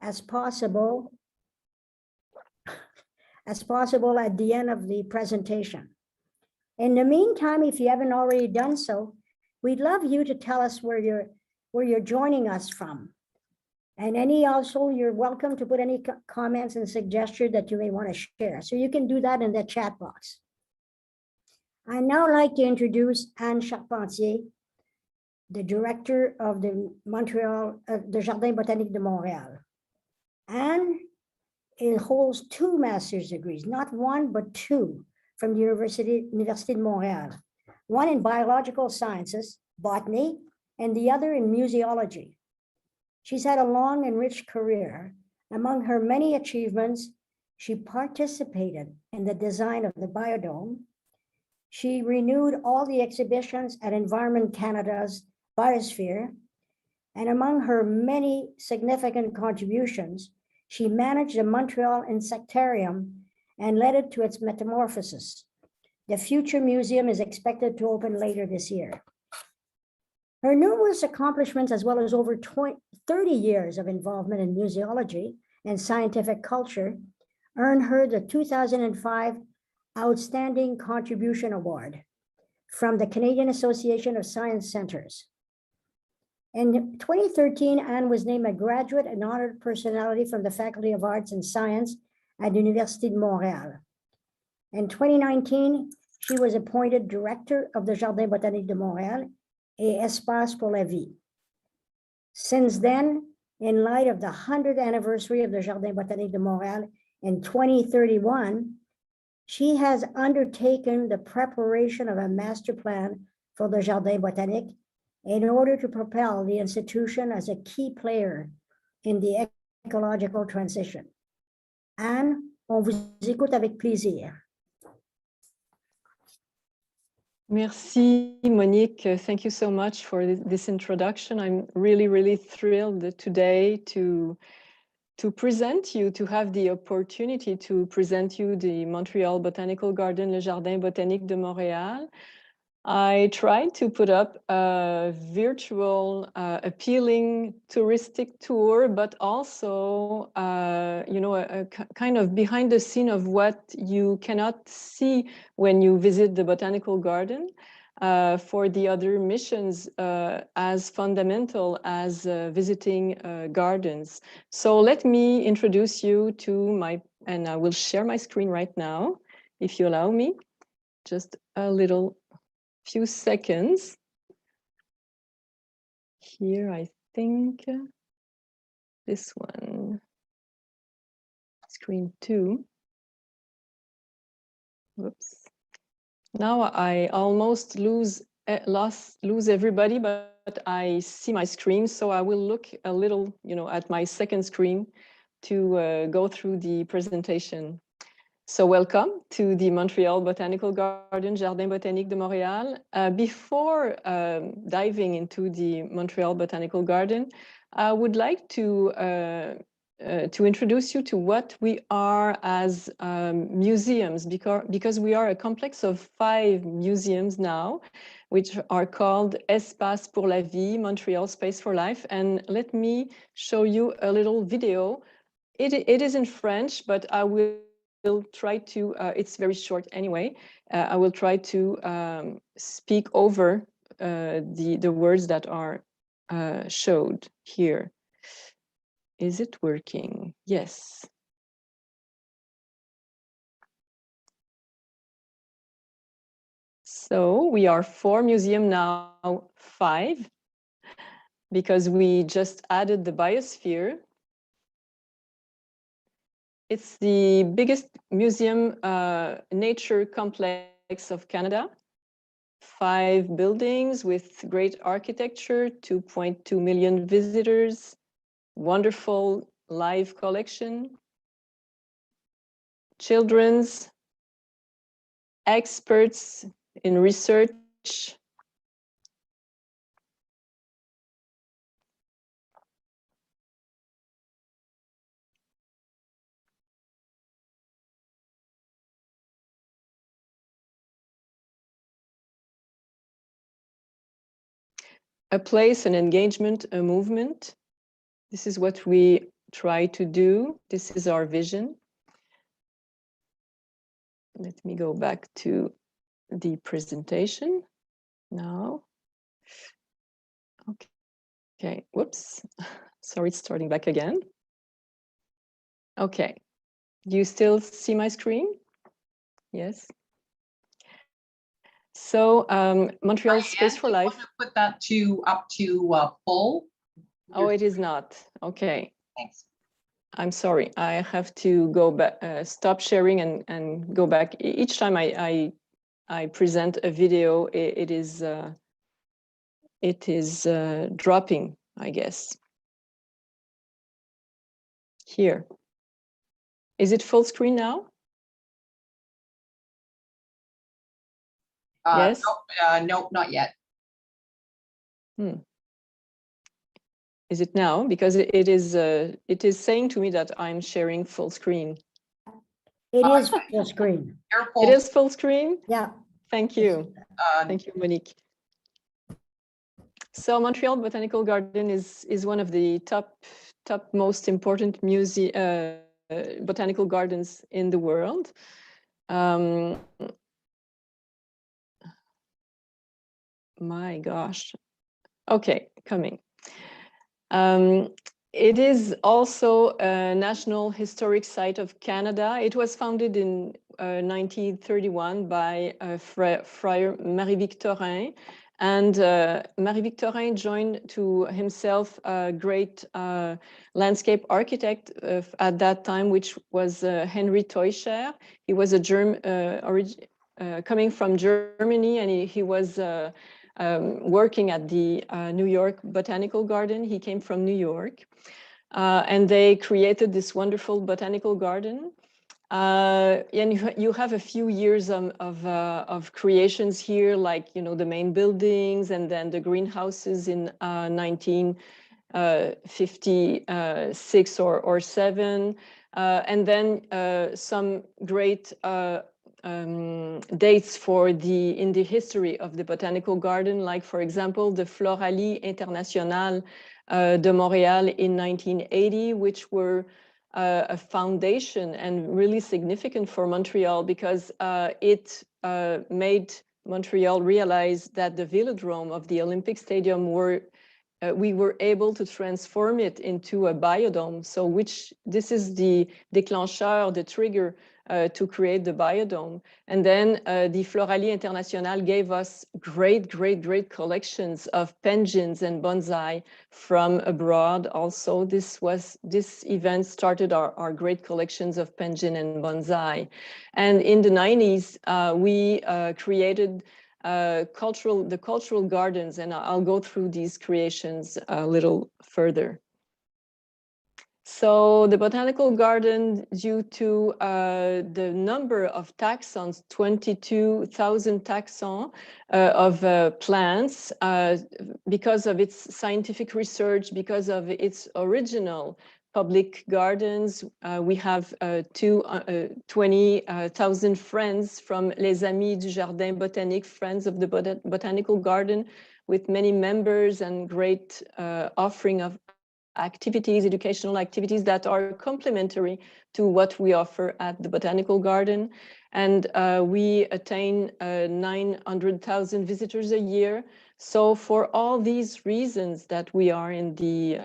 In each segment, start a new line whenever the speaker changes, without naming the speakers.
as possible at the end of the presentation. In the meantime, if you haven't already done so, we'd love you to tell us where you're joining us from. And also, you're welcome to put any comments and suggestions that you may want to share. So you can do that in the chat box. I'd now like to introduce Anne Charpentier, the director of the Jardin botanique de Montréal. Anne holds 2 master's degrees, not 1, but 2, from the Université de Montréal. One in biological sciences, botany, and the other in museology. She's had a long and rich career. Among her many achievements, she participated in the design of the Biodome. She renewed all the exhibitions at Environment Canada's Biosphere. And among her many significant contributions, she managed the Montreal Insectarium and led it to its metamorphosis. The future museum is expected to open later this year. Her numerous accomplishments, as well as over 30 years of involvement in museology and scientific culture, earned her the 2005 Outstanding Contribution Award from the Canadian Association of Science Centers. In 2013, Anne was named a graduate and honored personality from the Faculty of Arts and Science at the Université de Montréal. In 2019, she was appointed director of the Jardin botanique de Montréal et Espace pour la Vie. Since then, in light of the 100th anniversary of the Jardin botanique de Montréal in 2031, she has undertaken the preparation of a master plan for the Jardin botanique in order to propel the institution as a key player in the ecological transition. Anne, on vous écoute avec plaisir.
Merci, Monique. Thank you so much for this introduction. I'm really thrilled today to present you, to have the opportunity to present you the Montreal Botanical Garden, le Jardin botanique de Montréal. I tried to put up a virtual, appealing touristic tour, but also, a kind of behind the scene of what you cannot see when you visit the botanical garden for the other missions as fundamental as visiting gardens. So let me introduce you to and I will share my screen right now, if you allow me, just a few seconds. Here, I think this one, screen 2. Whoops. Now I almost lose everybody, but I see my screen, so I will look a little, at my second screen to go through the presentation. So welcome to the Montreal Botanical Garden, Jardin botanique de Montréal. Before diving into the Montreal Botanical Garden, I would like to introduce you to what we are as museums, because we are a complex of 5 museums now, which are called Espace pour la Vie, Montreal Space for Life. And let me show you a little video. It is in French, but I will try to, it's very short anyway, I will try to speak over the words that are showed here. Is it working? Yes. So we are 4 museums now, 5, because we just added the biosphere. It's the biggest museum nature complex of Canada. 5 buildings with great architecture, 2.2 million visitors, wonderful live collection, children's, experts in research, a place, an engagement, a movement. This is what we try to do. This is our vision. Let me go back to the presentation now. Okay, whoops. Sorry, it's starting back again. Okay, do you still see my screen? Yes. So Montreal Space for Life.
Want to put that up to full?
Oh, it is not. Okay.
Thanks.
I'm sorry. I have to go back, stop sharing and go back. Each time I present a video, it is dropping, I guess. Here. Is it full screen now? Yes.
Nope, not yet.
Is it now? Because it is saying to me that I'm sharing full screen.
It is full screen.
It is full screen?
Yeah.
Thank you. Thank you, Monique. So Montreal Botanical Garden is one of the top most important botanical gardens in the world. My gosh. Okay, coming. It is also a National Historic Site of Canada. It was founded in 1931 by Friar Marie-Victorin. And Marie-Victorin joined to himself a great landscape architect at that time, which was Henry Teuscher. He was a coming from Germany, and he was working at the New York Botanical Garden. He came from New York. And they created this wonderful botanical garden. And you have a few years of creations here, like, you know, the main buildings and then the greenhouses in 1956 or 7. And then some great dates in the history of the botanical garden, like, for example, the Floralie Internationale de Montréal in 1980, which were a foundation and really significant for Montreal, because it made Montreal realize that the Velodrome of the Olympic Stadium we were able to transform it into a biodome. So this is the déclencheur, the trigger to create the biodome. And then the Floralie Internationale gave us great collections of penguins and bonsai from abroad. Also, this event started our great collections of penguin and bonsai. And in the 90s, we created the cultural gardens, and I'll go through these creations a little further. So the botanical garden, due to the number of taxons, 22,000 taxons of plants, because of its scientific research, because of its original public gardens, we have 20,000 friends from Les Amis du Jardin botanique, friends of the botanical garden, with many members and great offering of activities, educational activities that are complementary to what we offer at the Botanical Garden. And we attain 900,000 visitors a year. So for all these reasons that we are in the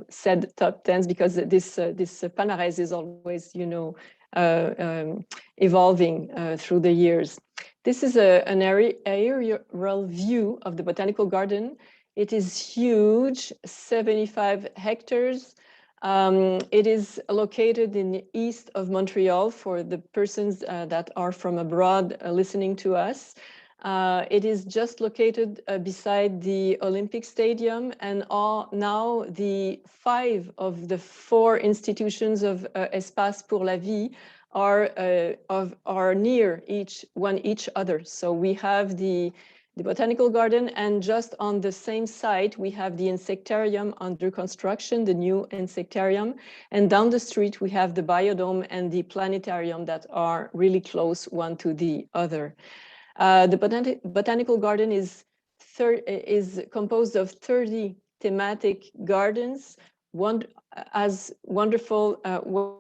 said top 10s, because this palmarès is always, you know, evolving through the years. This is an aerial view of the Botanical Garden. It is huge, 75 hectares. It is located in the east of Montreal for the persons that are from abroad listening to us. It is just located beside the Olympic Stadium, and now the 5 of the 4 institutions of Espace pour la Vie are near each other. So we have the Botanical Garden, and just on the same site, we have the insectarium under construction, the new insectarium. And down the street, we have the biodome and the planetarium that are really close one to the other. The Botanical Garden is composed of 30 thematic gardens, as wonderful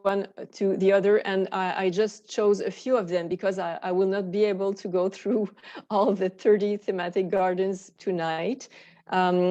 one to the other, and I just chose a few of them because I will not be able to go through all the 30 thematic gardens tonight.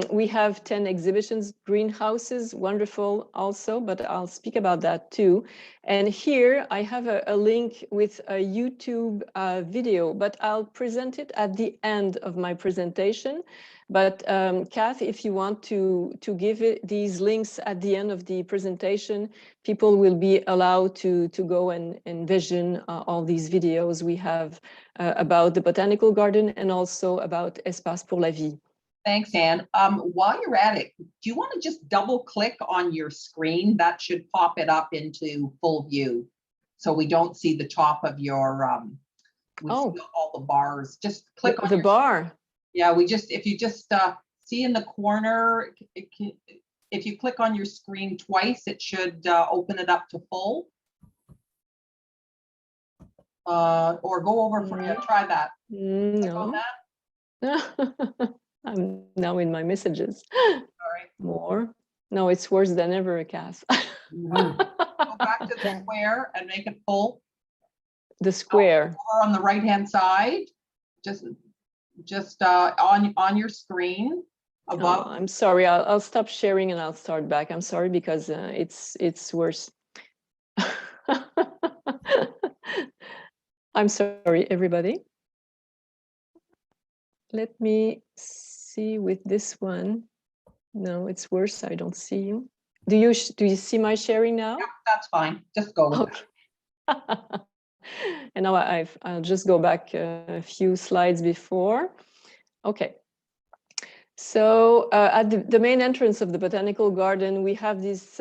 We have 10 exhibitions, greenhouses, wonderful also, but I'll speak about that too. And here I have a link with a YouTube video, but I'll present it at the end of my presentation. But Kath, if you want to give it these links at the end of the presentation, people will be allowed to go and vision all these videos we have about the botanical garden and also about Espace pour la Vie.
Thanks, Anne. While you're at it, do you want to just double click on your screen? That should pop it up into full view. So we don't see the top of your, we see all the bars. Just click on
the bar.
Yeah, if you just see in the corner, if you click on your screen twice, it should open it up to full. Or go over for, try that. Click on
that. I'm now in my messages.
Sorry.
More. No, it's worse than ever, Cass.
Go back to the square and make it full.
The square.
Or on the right-hand side, just on your screen above.
Oh, I'm sorry. I'll stop sharing and I'll start back. I'm sorry because it's worse. I'm sorry, everybody. Let me see with this one. No, it's worse. I don't see you. Do you see my sharing now?
Yeah, that's fine. Just go.
Okay. And now I'll just go back a few slides before. Okay. So at the main entrance of the botanical garden, we have these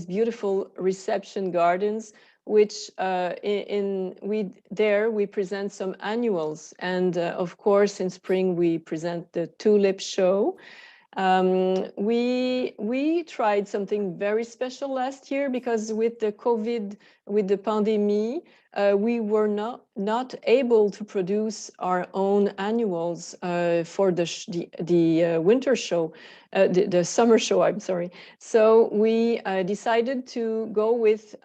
beautiful reception gardens, which we present some annuals, and of course in spring we present the tulip show. We tried something very special last year because with the COVID, with the pandemic, we were not able to produce our annuals for the winter show, the summer show, I'm sorry. So we decided to go with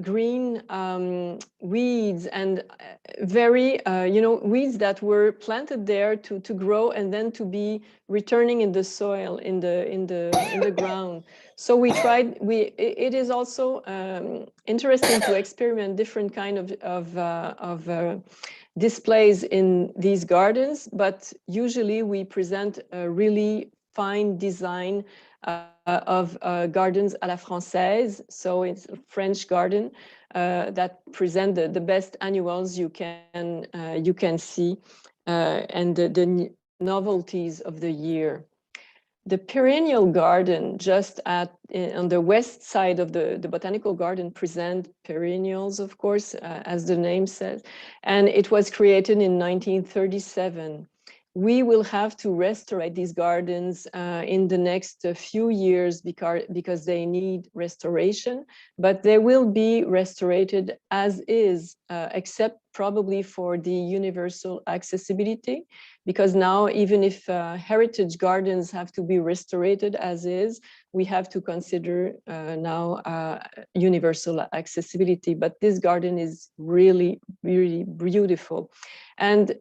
green weeds and very, weeds that were planted there to grow and then to be returning in the soil, in the ground. So we tried. It is also interesting to experiment different kind of displays in these gardens, but usually we present a really fine design of gardens à la française. So it's a French garden that present the best annuals you can see and the novelties of the year. The perennial garden just on the west side of the botanical garden present perennials, of course, as the name says, and it was created in 1937. We will have to restore these gardens in the next few years because they need restoration, but they will be restored as is, except probably for the universal accessibility, because now even if heritage gardens have to be restored as is, we have to consider now universal accessibility. But this garden is really, really beautiful. And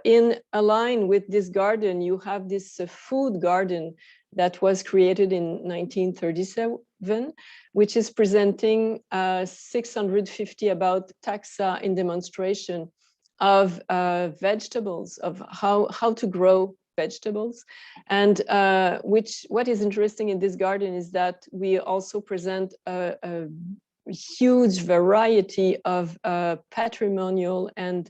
in a line with this garden, you have this food garden that was created in 1937, which is presenting 650 about taxa in demonstration of vegetables, of how to grow vegetables. And what is interesting in this garden is that we also present a huge variety of patrimonial and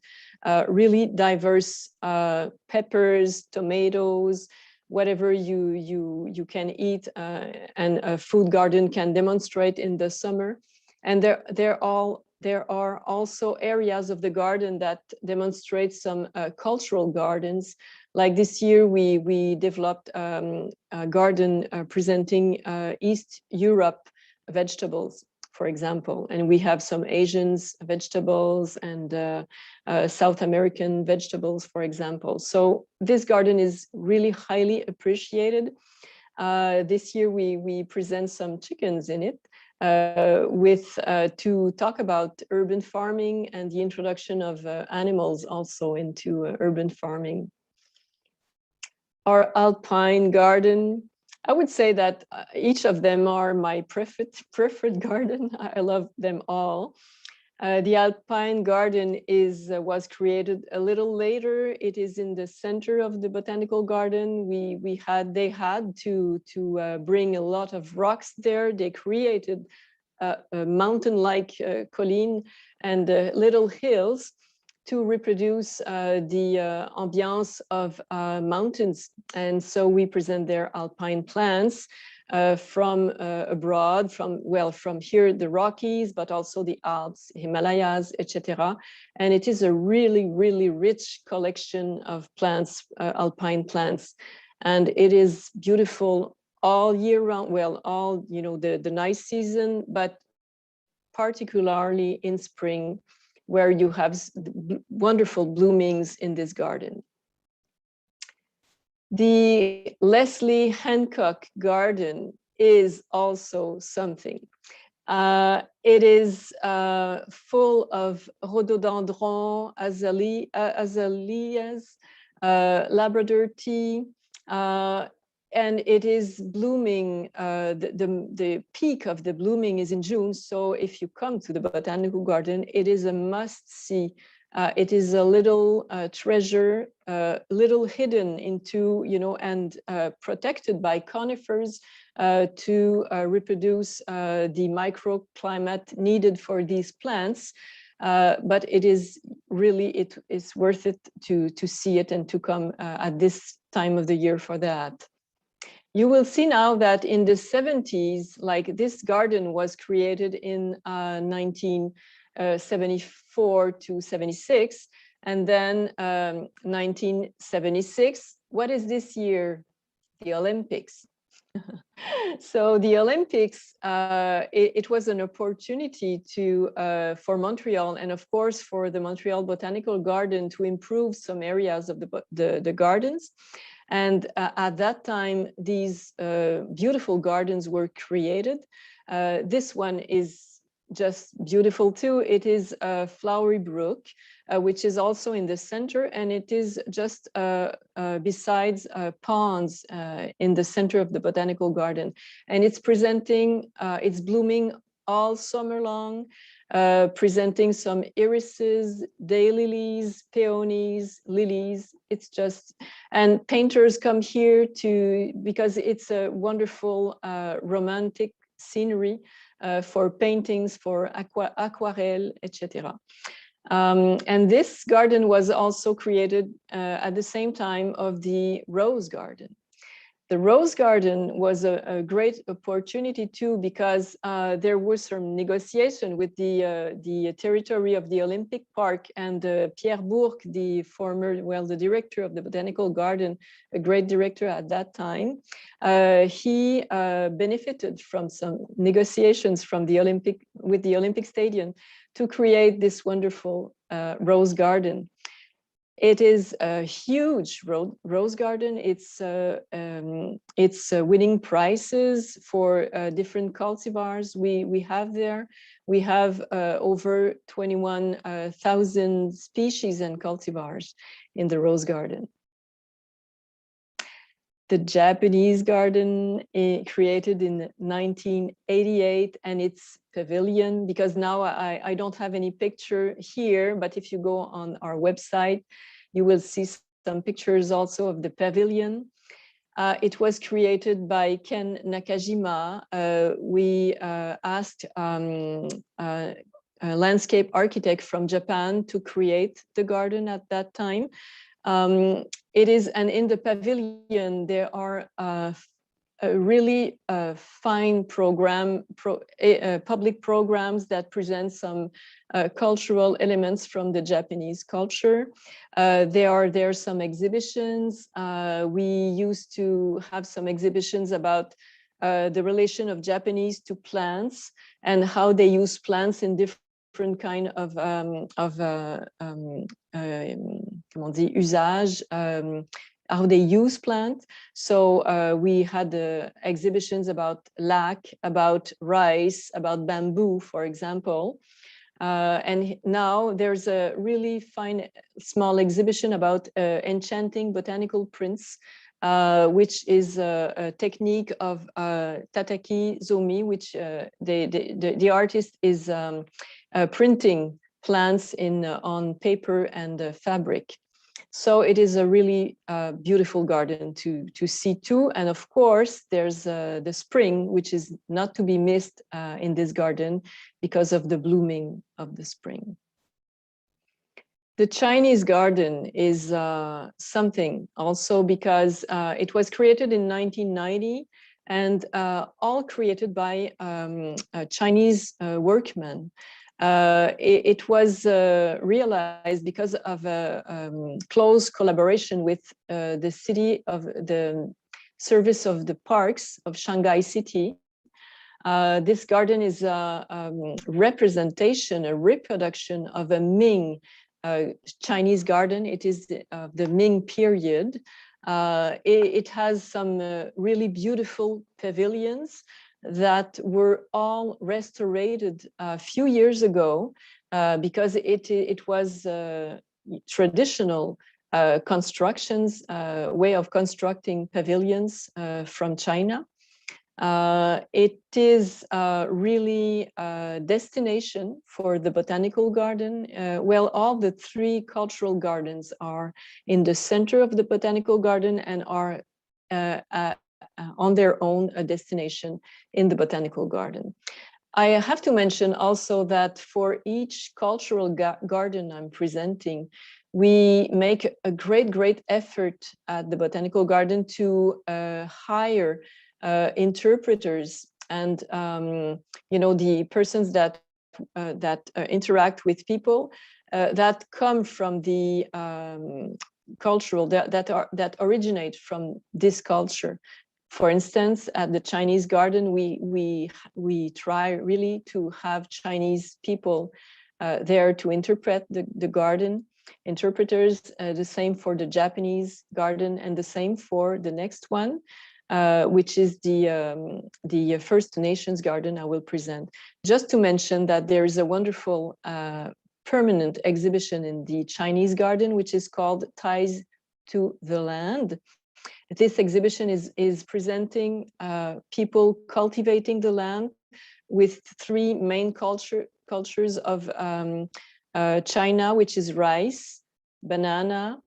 really diverse peppers, tomatoes, whatever you can eat and a food garden can demonstrate in the summer. And there are also areas of the garden that demonstrate some cultural gardens. Like this year, we developed a garden presenting East Europe vegetables, for example, and we have some Asian vegetables and South American vegetables, for example. So this garden is really highly appreciated. This year we present some chickens in it to talk about urban farming and the introduction of animals also into urban farming. Our Alpine Garden, I would say that each of them are my preferred garden. I love them all. The Alpine Garden was created a little later. It is in the center of the Botanical Garden. They had to bring a lot of rocks there. They created a mountain-like colline and little hills to reproduce the ambiance of mountains. And so we present their alpine plants from abroad, from here, the Rockies, but also the Alps, Himalayas, etc. And it is a really, really rich collection of plants, alpine plants. And it is beautiful all year round, well, all, the nice season, but particularly in spring, where you have wonderful bloomings in this garden. The Leslie Hancock Garden is also something. It is full of rhododendron, azaleas, Labrador tea, and it is blooming. The peak of the blooming is in June. So if you come to the Botanical Garden, it is a must-see. It is a little treasure, little hidden into, and protected by conifers to reproduce the microclimate needed for these plants. But it is worth it to see it and to come at this time of the year for that. You will see now that in the 70s, like this garden was created in 1974 to 76, and then 1976. What is this year? The Olympics. So the Olympics, it was an opportunity for Montreal, and of course for the Montreal Botanical Garden, to improve some areas of the gardens. And at that time, these beautiful gardens were created. This one is just beautiful too. It is a flowery brook, which is also in the center, and it is just besides ponds in the center of the Botanical Garden. And it's it's blooming all summer long, presenting some irises, daylilies, peonies, lilies. It's just, and painters come here because it's a wonderful romantic scenery for paintings, for aquarelle, etc. And this garden was also created at the same time of the Rose Garden. The Rose Garden was a great opportunity too, because there was some negotiation with the territory of the Olympic Park, and Pierre Bourque, the director of the Botanical Garden, a great director at that time, he benefited from some negotiations with the Olympic Stadium to create this wonderful Rose Garden. It is a huge rose garden. It's winning prizes for different cultivars we have there. We have over 21,000 species and cultivars in the rose garden. The Japanese garden created in 1988, and its pavilion, because now I don't have any picture here, but if you go on our website, you will see some pictures also of the pavilion. It was created by Ken Nakajima. We asked a landscape architect from Japan to create the garden at that time. And in the pavilion, there are really fine public programs that present some cultural elements from the Japanese culture. There are some exhibitions. We used to have some exhibitions about the relation of Japanese to plants and how they use plants in different kind of comment on dit, usage how they use plants. So we had exhibitions about lac, about rice, about bamboo, for example. And now there's a really fine small exhibition about enchanting botanical prints, which is a technique of Tataki Zomi, which the artist is printing plants on paper and fabric. So it is a really beautiful garden to see too. And of course, there's the spring, which is not to be missed in this garden because of the blooming of the spring. The Chinese garden is something also because it was created in 1990 and all created by Chinese workmen. It was realized because of a close collaboration with the city of the service of the parks of Shanghai City. This garden is a representation, a reproduction of a Ming Chinese garden. It is the Ming period. It has some really beautiful pavilions that were all restored a few years ago because it was traditional constructions, way of constructing pavilions from China. It is really a destination for the botanical garden. Well, all the three cultural gardens are in the center of the botanical garden and are on their own a destination in the botanical garden. I have to mention also that for each cultural garden I'm presenting, we make a great effort at the botanical garden to hire interpreters and you know, the persons that interact with people that come from the cultural that originate from this culture. For instance, at the Chinese garden, we try really to have Chinese people there to interpret the garden, interpreters. The same for the Japanese garden, and the same for the next one, which is the First Nations garden I will present. Just to mention that there is a wonderful permanent exhibition in the Chinese garden, which is called Ties to the Land. This exhibition is presenting people cultivating the land with three main cultures of China, which is rice, banana,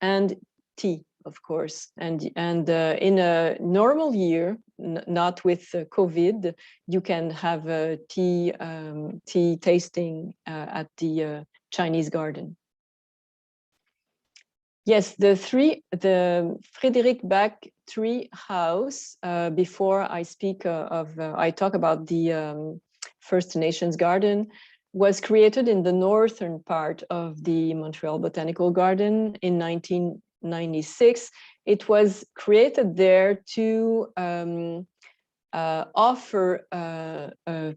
and tea, of course. And in a normal year, not with COVID, you can have a tea tasting at the Chinese garden. Yes, the Frederick Bach tree house. Before I speak I talk about the First Nations garden, was created in the northern part of the Montreal Botanical Garden in 1996. It was created there to offer a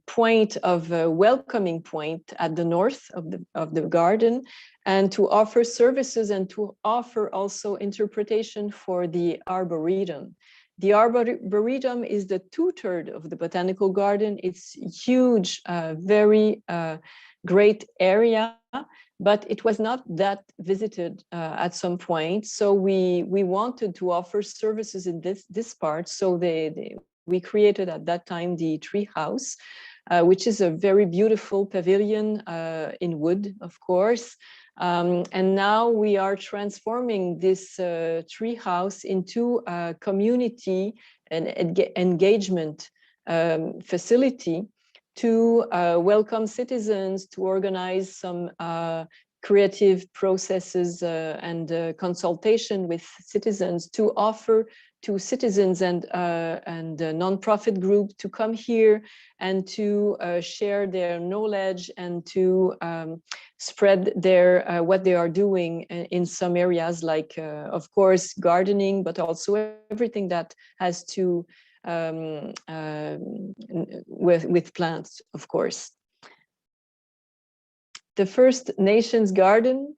point of a welcoming point at the north of the garden, and to offer services and to offer also interpretation for the arboretum. The arboretum is the 2/3 of the botanical garden. It's huge, very great area, but it was not that visited at some point. So we wanted to offer services in this part. So we created at that time the tree house, which is a very beautiful pavilion in wood, of course. And now we are transforming this tree house into a community and engagement facility to welcome citizens, to organize some creative processes and consultation with citizens, to offer to citizens and non-profit group to come here and to share their knowledge and to spread their what they are doing in some areas, like of course gardening, but also everything that has to with plants, of course. The First Nations garden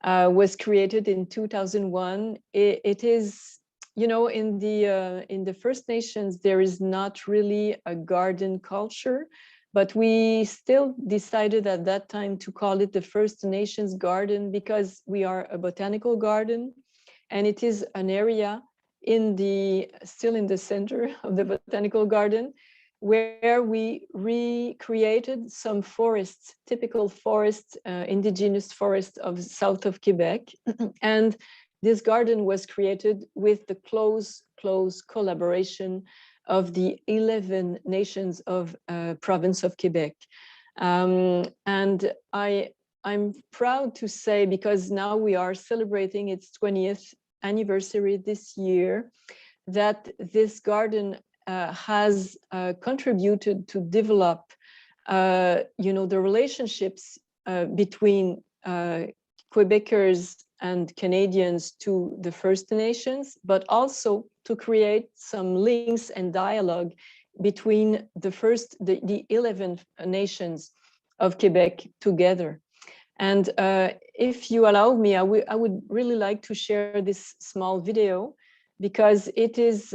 was created in 2001. It is, you know, in the First Nations, there is not really a garden culture, but we still decided at that time to call it the First Nations Garden because we are a botanical garden, and it is an area still in the center of the botanical garden, where we recreated some forests, typical forests, indigenous forests of south of Quebec. And this garden was created with the close collaboration of the 11 nations of province of Quebec. And I'm proud to say, because now we are celebrating its 20th anniversary this year, that this garden has contributed to develop, you know, the relationships between Quebecers and Canadians to the First Nations, but also to create some links and dialogue between the 11 nations of Quebec together. And if you allow me, I would really like to share this small video, because it is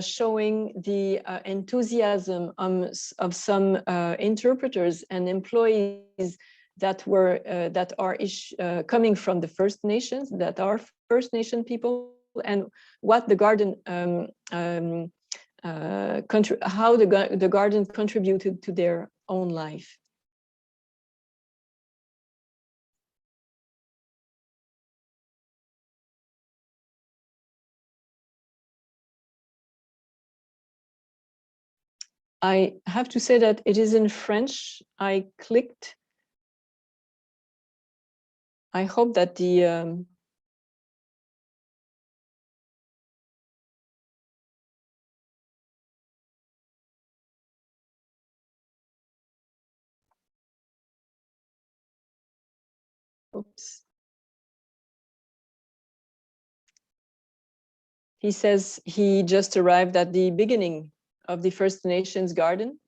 showing the enthusiasm of some interpreters and employees that are coming from the First Nations, that are First Nation people, and what the garden, how the garden contributed to their own life. I have to say that it is in French. I clicked. I hope that the oops. He says he just arrived at the beginning of the First Nations garden.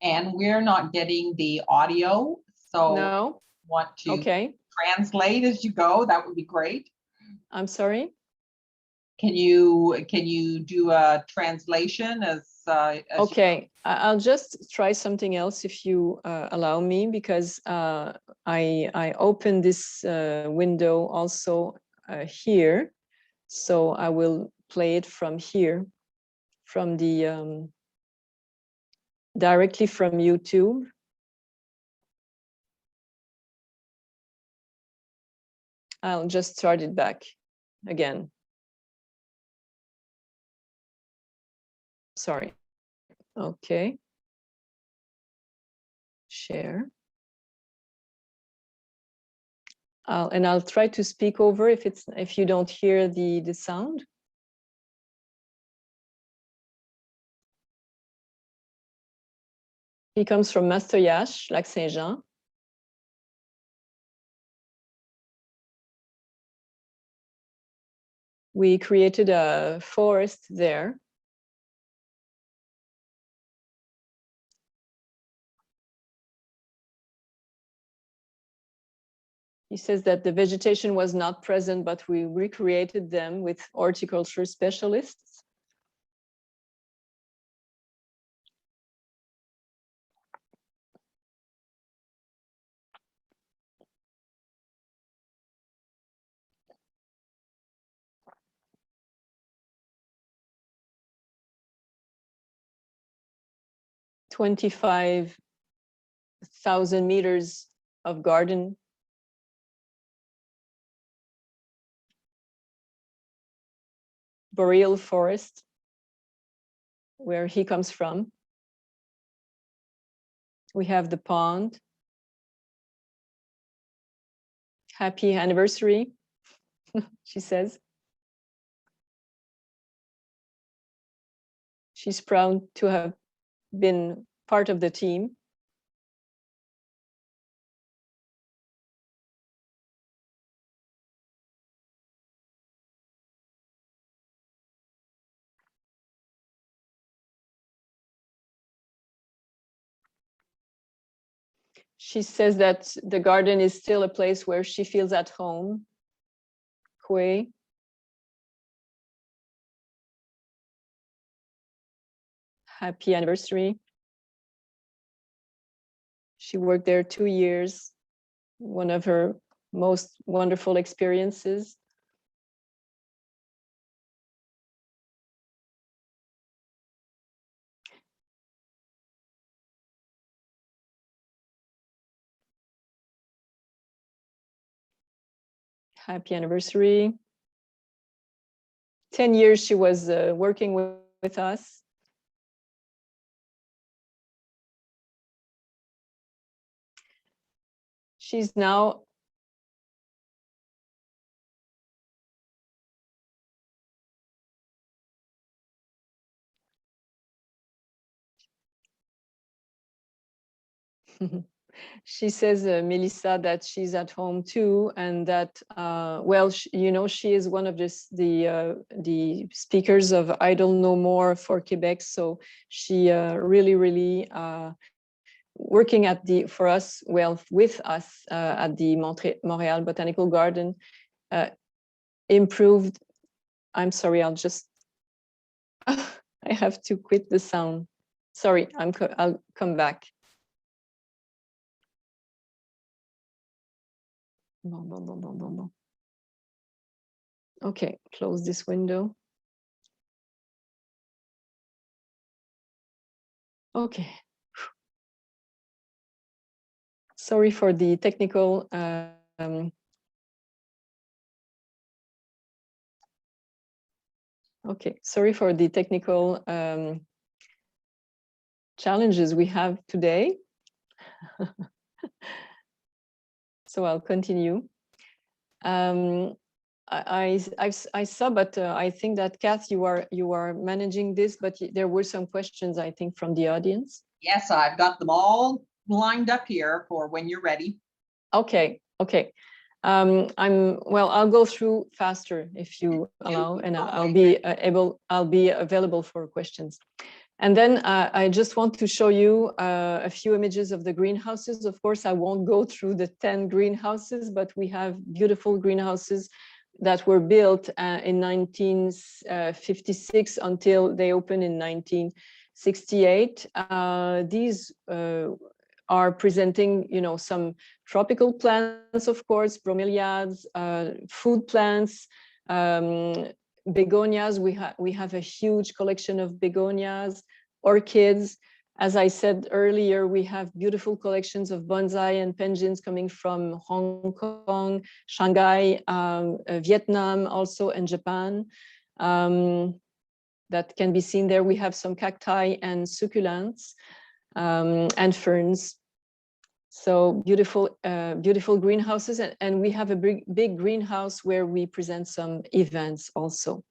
And we're not getting the audio, so
No.
Want to
Okay.
translate as you go, that would be great.
I'm sorry.
Can you do a translation as
okay, I'll just try something else if you allow me, because I opened this window also here, so I will play it from here, from the directly from YouTube. I'll just start it back again. Sorry. Okay. Share. I'll try to speak over if you don't hear the sound. He comes from Mastoyache, Lac Saint-Jean. We created a forest there. He says that the vegetation was not present, but we recreated them with horticulture specialists. $25,000 meters of garden. Boreal forest, where he comes from. We have the pond. Happy anniversary, she says. She's proud to have been part of the team. She says that the garden is still a place where she feels at home. Kwe. Happy anniversary. She worked there 2 years, one of her most wonderful experiences. Happy anniversary. 10 years she was working with us. She's now she says, Melissa, that she's at home too, and that, well, you know, she is one of the speakers of Idle No More for Quebec. So she really working at for us, well, with us at the Montreal Botanical Garden, improved. I'm sorry, I'll just, I have to quit the sound. Sorry, I'll come back. No. Okay, close this window. Okay. Sorry for the technical okay, sorry for the technical challenges we have today. So I'll continue. I saw, but I think that Kath, you are managing this, but there were some questions, I think, from the audience.
Yes, I've got them all lined up here for when you're ready.
Okay. Well, I'll go through faster if you allow, and I'll be available for questions. And then I just want to show you a few images of the greenhouses. Of course, I won't go through the 10 greenhouses, but we have beautiful greenhouses that were built in 1956 until they opened in 1968. These are presenting, you know, some tropical plants, of course, bromeliads, food plants, begonias. We have a huge collection of begonias, orchids. As I said earlier, we have beautiful collections of bonsai and penguins coming from Hong Kong, Shanghai, Vietnam also, and Japan. That can be seen there. We have some cacti and succulents and ferns. So beautiful greenhouses, and we have a big greenhouse where we present some events also.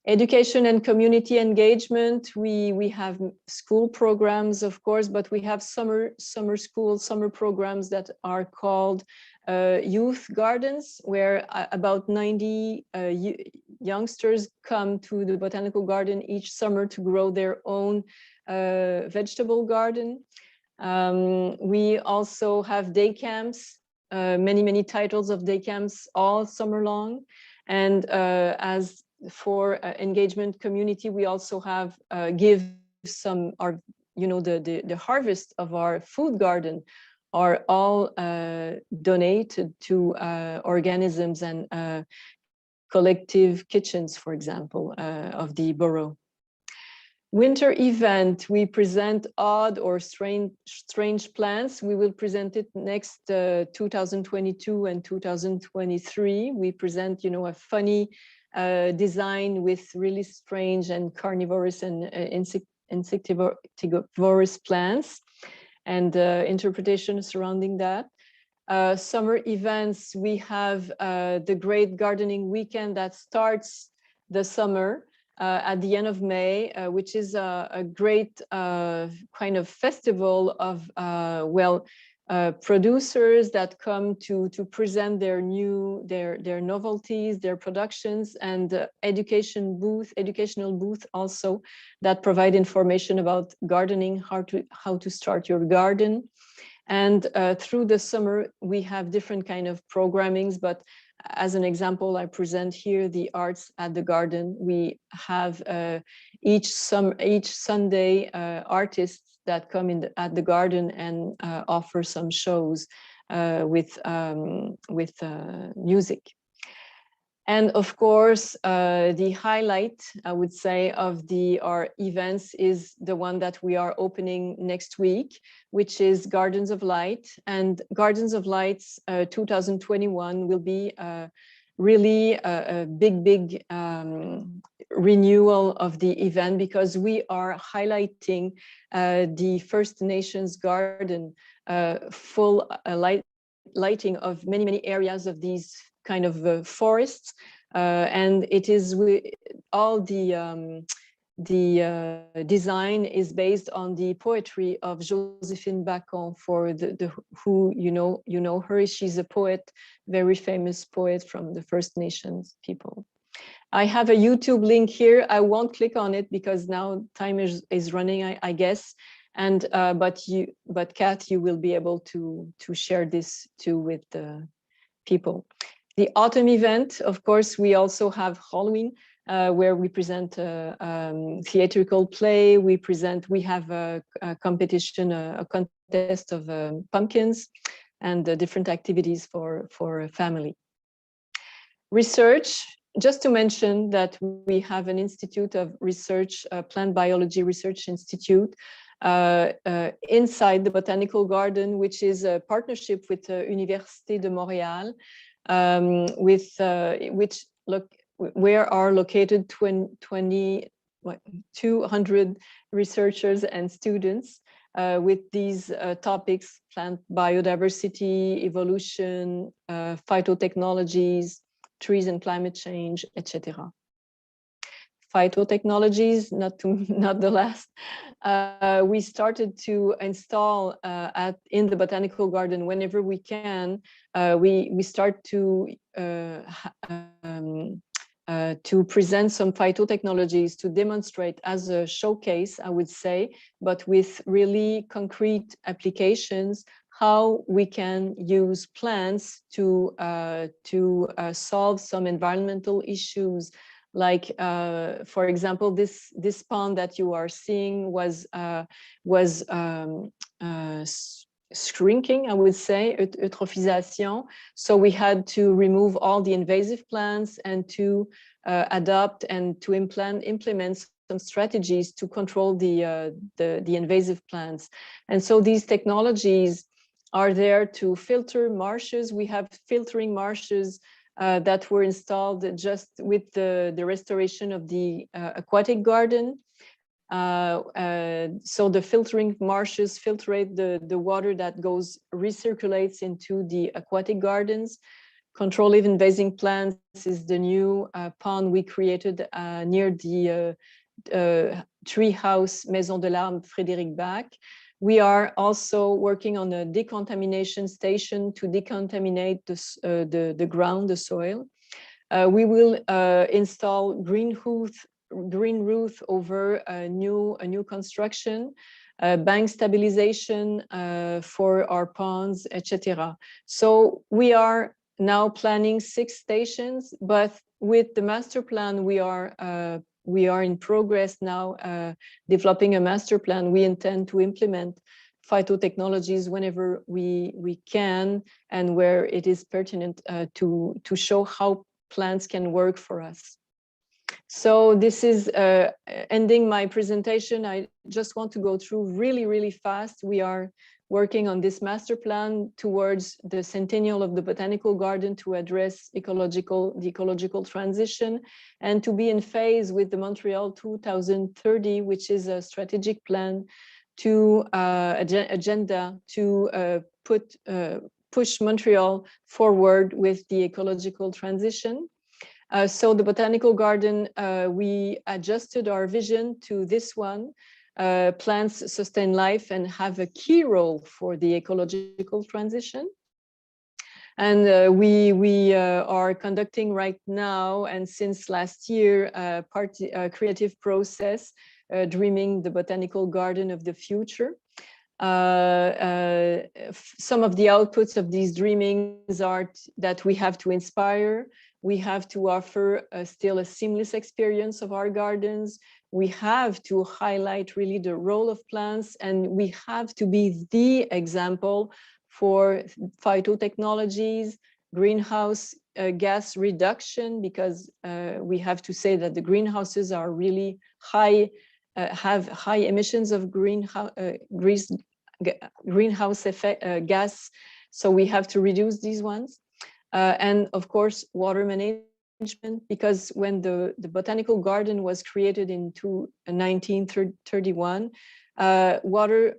Education and community engagement. We have school programs, of course, but we have summer programs that are called youth gardens, where about 90 youngsters come to the botanical garden each summer to grow their own vegetable garden. We also have day camps, many titles of day camps all summer long. And as for engagement community, we also have give some, you know, the harvest of our food garden are all donated to organisms and collective kitchens, for example, of the borough. Winter event, we present odd or strange plants. We will present it next 2022 and 2023. We present, you know, a funny design with really strange and carnivorous and insectivorous plants, and interpretation surrounding that. Summer events, we have the Great Gardening Weekend that starts the summer. at the end of May, which is a great kind of festival of producers that come to present their novelties, their productions, and educational booth also that provide information about gardening, how to start your garden. And through the summer, we have different kind of programmings, but as an example, I present here the Arts at the Garden. We have each Sunday artists that come at the garden and offer some shows with music. And of course, the highlight, I would say, of our events is the one that we are opening next week, which is Gardens of Light. And Gardens of Lights 2021 will be really a big renewal of the event, because we are highlighting the First Nations garden, full lighting of many areas of these kind of forests, and it is all the design is based on the poetry of Joséphine Bacon. For who you know her, she's a poet, very famous poet from the First Nations people. I have a YouTube link here. I won't click on it because now time is running, I guess. And but Kat, you will be able to share this too with the people. The autumn event, of course, we also have Halloween, where we present theatrical play. We have a competition, a contest of pumpkins, and different activities for family. Research, just to mention that we have an Institute of Research, Plant Biology Research Institute, inside the Botanical Garden, which is a partnership with Université de Montréal, which where are located 200 researchers and students with these topics: plant biodiversity, evolution, phytotechnologies, trees and climate change, etc. Phytotechnologies, not the last. We started to install in the Botanical Garden whenever we can. We start to present some phytotechnologies to demonstrate as a showcase, I would say, but with really concrete applications, how we can use plants to solve some environmental issues. Like, for example, this pond that you are seeing was shrinking, I would say, eutrophisation. So we had to remove all the invasive plants and to adopt and to implement some strategies to control the invasive plants. And so these technologies are there to filter marshes. We have filtering marshes that were installed just with the restoration of the aquatic garden. So the filtering marshes filtrate the water that recirculates into the aquatic gardens. Control of invasive plants is the new pond we created near the tree house Maison de l'Arbre Frédéric Bach. We are also working on a decontamination station to decontaminate the ground, the soil. We will install green roof over a new construction, bank stabilization for our ponds, etc. So we are now planning 6 stations, but with the master plan, we are in progress now, developing a master plan. We intend to implement phytotechnologies whenever we can and where it is pertinent to show how plants can work for us. So this is ending my presentation. I just want to go through really fast. We are working on this master plan towards the centennial of the Botanical Garden to address the ecological transition and to be in phase with the Montreal 2030, which is a strategic plan to agenda to push Montreal forward with the ecological transition. So the botanical garden, we adjusted our vision to this one. Plants sustain life and have a key role for the ecological transition. And we are conducting right now, and since last year, a creative process, dreaming the botanical garden of the future. Some of the outputs of these dreamings are that we have to inspire, we have to offer still a seamless experience of our gardens, we have to highlight really the role of plants, and we have to be the example for phytotechnologies, greenhouse gas reduction, because we have to say that the greenhouses are really high, have high emissions of greenhouse effect gas, so we have to reduce these ones. And of course, water management, because when the botanical garden was created in 1931, water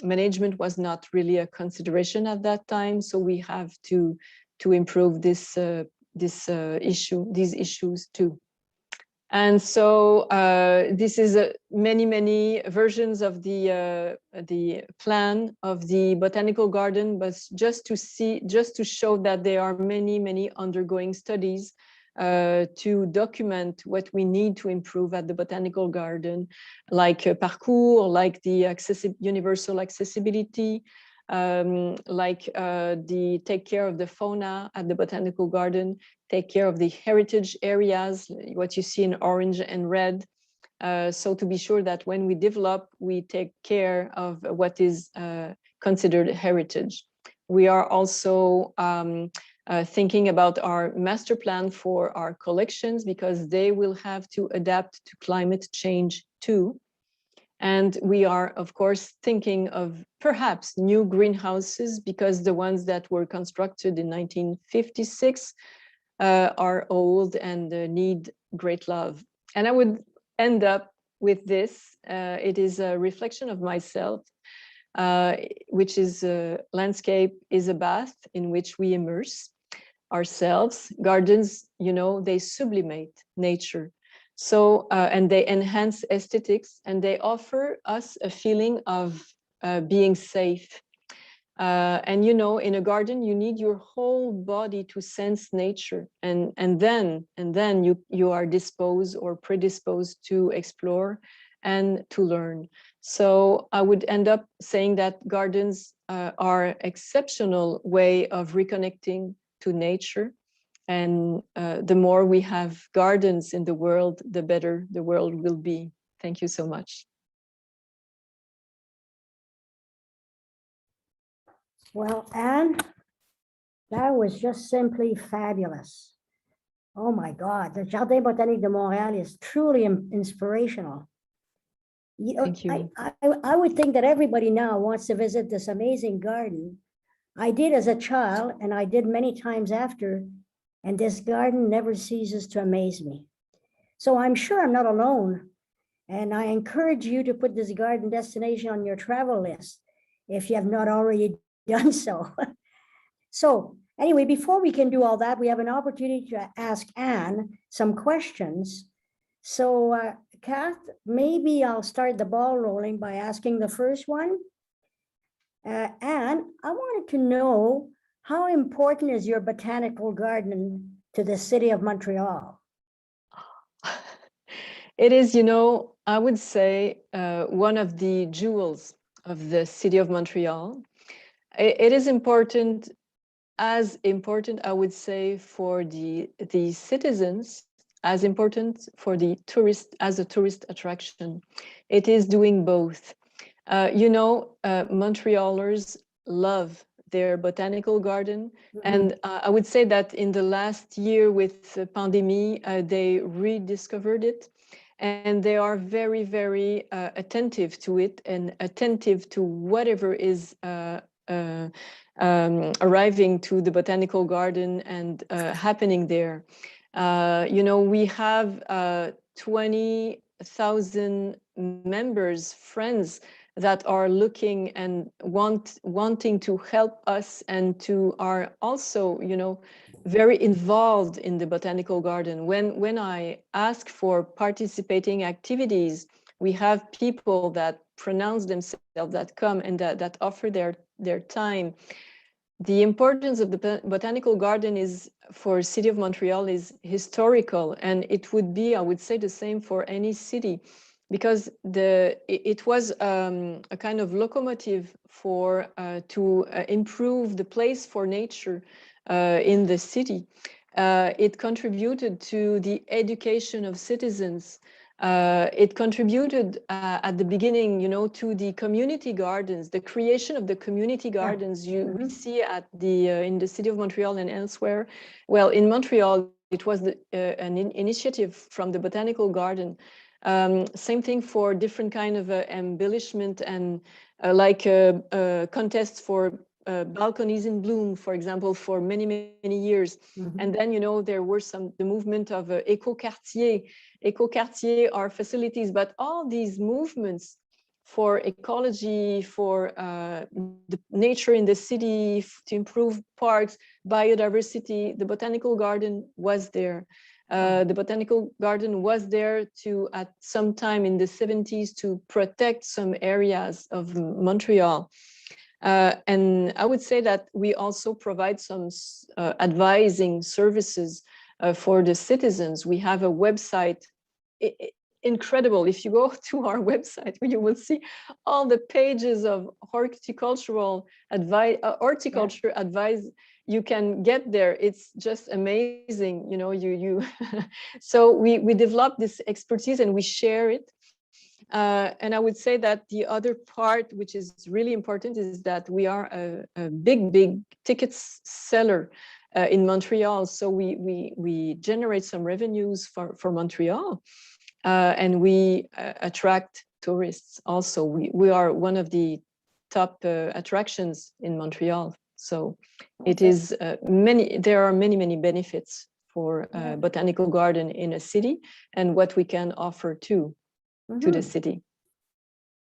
management was not really a consideration at that time, so we have to improve these issues too. And so this is many versions of the plan of the botanical garden, but just to show that there are many undergoing studies to document what we need to improve at the botanical garden, like parcours, like the universal accessibility, like the take care of the fauna at the botanical garden, take care of the heritage areas, what you see in orange and red. So to be sure that when we develop, we take care of what is considered heritage. We are also thinking about our master plan for our collections, because they will have to adapt to climate change too. And we are, of course, thinking of perhaps new greenhouses, because the ones that were constructed in 1956 are old and need great love. And I would end up with this. It is a reflection of myself, which is landscape is a bath in which we immerse ourselves. Gardens, you know, they sublimate nature. So, and they enhance aesthetics, and they offer us a feeling of being safe. And you know, in a garden, you need your whole body to sense nature, and then you are disposed or predisposed to explore and to learn. So I would end up saying that gardens are exceptional way of reconnecting to nature. And the more we have gardens in the world, the better the world will be. Thank you so much.
Well, Anne, that was just simply fabulous. Oh my God, the Jardin botanique de Montréal is truly inspirational. You know,
Thank you.
I would think that everybody now wants to visit this amazing garden. I did as a child, and I did many times after, and this garden never ceases to amaze me. So I'm sure I'm not alone, and I encourage you to put this garden destination on your travel list if you have not already done so. So anyway, before we can do all that, we have an opportunity to ask Anne some questions. So Kath, maybe I'll start the ball rolling by asking the first one. Anne, I wanted to know, how important is your botanical garden to the city of Montreal?
It is, you know, I would say one of the jewels of the city of Montreal. It is important, as important, I would say, for the citizens, as important for the tourist, as a tourist attraction. It is doing both. You know, Montrealers love their botanical garden. And I would say that in the last year with the pandemic, they rediscovered it. And they are very attentive to it, and attentive to whatever is arriving to the botanical garden and happening there. You know, we have 20,000 members, friends that are looking and wanting to help us, and to are also, you know, very involved in the botanical garden. When I ask for participating activities, we have people that pronounce themselves, that come and that offer their time. The importance of the botanical garden is for City of Montreal is historical, and it would be, I would say, the same for any city, because it was a kind of locomotive for to improve the place for nature in the city. It contributed to the education of citizens. It contributed at the beginning, you know, to the community gardens, the creation of the community gardens we see at the in the City of Montreal and elsewhere. Well, in Montreal, it was an initiative from the Botanical Garden. Same thing for different kind of embellishment and contests for balconies in bloom, for example, for many, many years. And then, you know, there were the movement of eco-quartier. Eco-quartier are facilities, but all these movements for ecology, for the nature in the city, to improve parks, biodiversity, the Botanical Garden was there. The Botanical Garden was there to, at some time in the 70s, to protect some areas of Montreal. And I would say that we also provide some advising services for the citizens. We have a website, incredible. If you go to our website, you will see all the pages of horticultural advice, horticulture advice you can get there. It's just amazing, you know. So we develop this expertise and we share it. And I would say that the other part, which is really important, is that we are a big ticket seller in Montreal. So we generate some revenues for Montreal, and we attract tourists also. We are one of the top attractions in Montreal. So it is there are many benefits for Botanical Garden in a city and what we can offer to the city.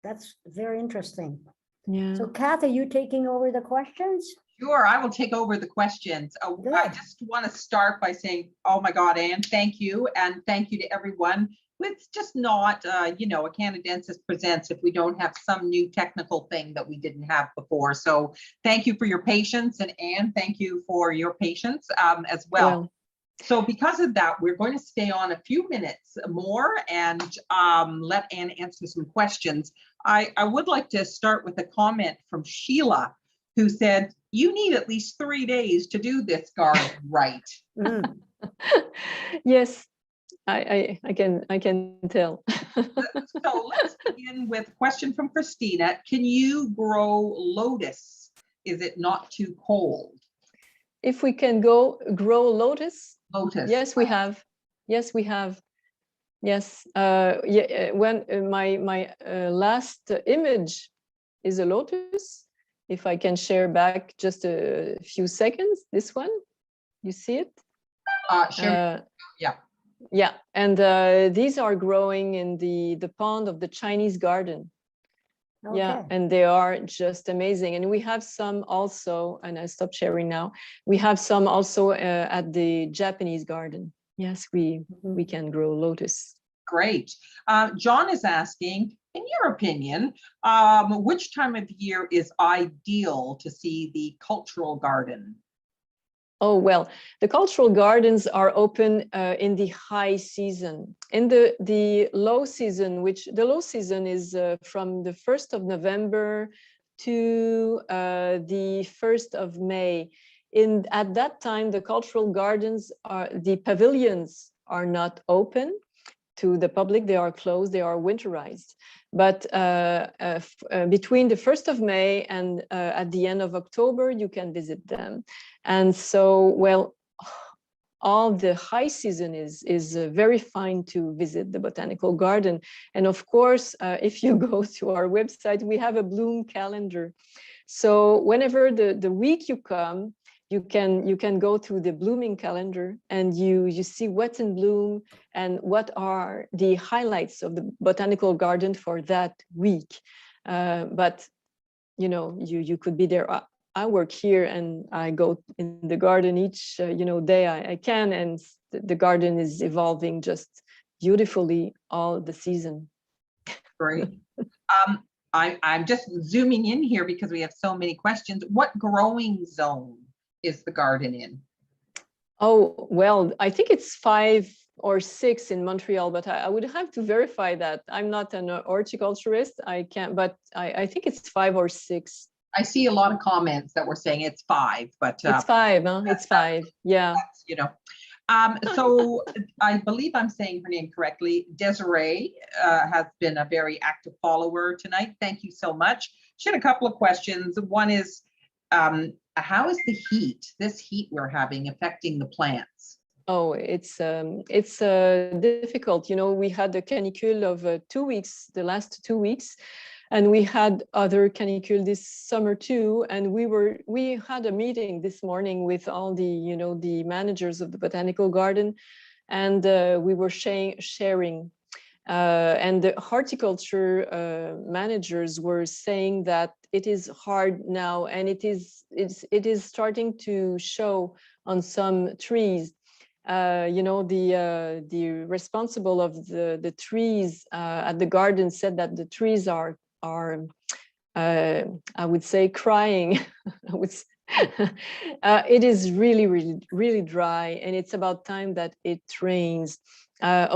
That's very interesting.
Yeah.
So Kath, are you taking over the questions?
Sure, I will take over the questions. I just want to start by saying, oh my God, Anne, thank you. And thank you to everyone. It's just not, you know, a Canadensis Presents if we don't have some new technical thing that we didn't have before. So thank you for your patience. And Anne, thank you for your patience as well. So because of that, we're going to stay on a few minutes more and let Anne answer some questions. I would like to start with a comment from Sheila, who said, you need at least 3 days to do this garden right.
Yes, I can tell.
So let's begin with a question from Christina. Can you grow lotus? Is it not too cold?
If we can grow lotus?
Lotus.
Yes, we have. Yes, we have. Yes. When my last image is a lotus. If I can share back just a few seconds, this one, you see it?
Sure. Yeah.
Yeah, and these are growing in the pond of the Chinese garden.
Okay.
Yeah, and they are just amazing. And we have some also, and I stop sharing now. We have some also at the Japanese garden. Yes, we can grow lotus.
Great. John is asking, in your opinion, which time of year is ideal to see the cultural garden?
Oh, well, the cultural gardens are open in the high season. In the low season, the low season is from the 1st of November to the 1st of May. At that time, the cultural gardens the pavilions are not open to the public. They are closed, they are winterized. But between the 1st of May and at the end of October, you can visit them. And so, well, all the high season is very fine to visit the Botanical Garden. And of course, if you go to our website, we have a bloom calendar. So whenever the week you come, you can go to the blooming calendar and you see what's in bloom and what are the highlights of the Botanical Garden for that week. But you know, you could be there I work here and I go in the garden each day I can, and the garden is evolving just beautifully all the season.
Great. I'm just zooming in here because we have so many questions. What growing zone is the garden in?
Oh, well, I think it's 5 or 6 in Montreal, but I would have to verify that. I'm not an horticulturist. I can't, but I think it's 5 or 6.
I see a lot of comments that were saying it's 5, but
It's 5, huh? It's 5. Yeah.
So I believe I'm saying her name correctly. Desiree has been a very active follower tonight. Thank you so much. She had a couple of questions. One is, how is the heat, this heat we're having, affecting the plants?
Oh, it's difficult. We had a canicule of 2 weeks, the last 2 weeks, and we had other canicule this summer too. And we had a meeting this morning with all the the managers of the botanical garden, and we were sharing. And the horticulture managers were saying that it is hard now, and it is starting to show on some trees. The responsible of the trees at the garden said that the trees are I would say crying. It is really dry, and it's about time that it rains.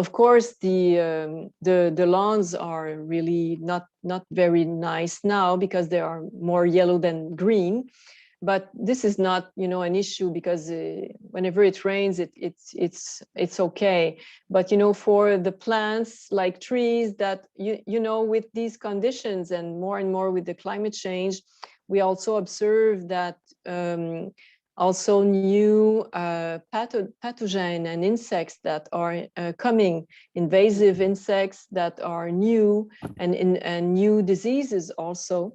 Of course, the lawns are really not very nice now because they are more yellow than green. But this is not, an issue because whenever it rains, it's okay. But for the plants like trees that with these conditions and more with the climate change, we also observe that also new pathogen and insects that are coming, invasive insects that are new, and new diseases also,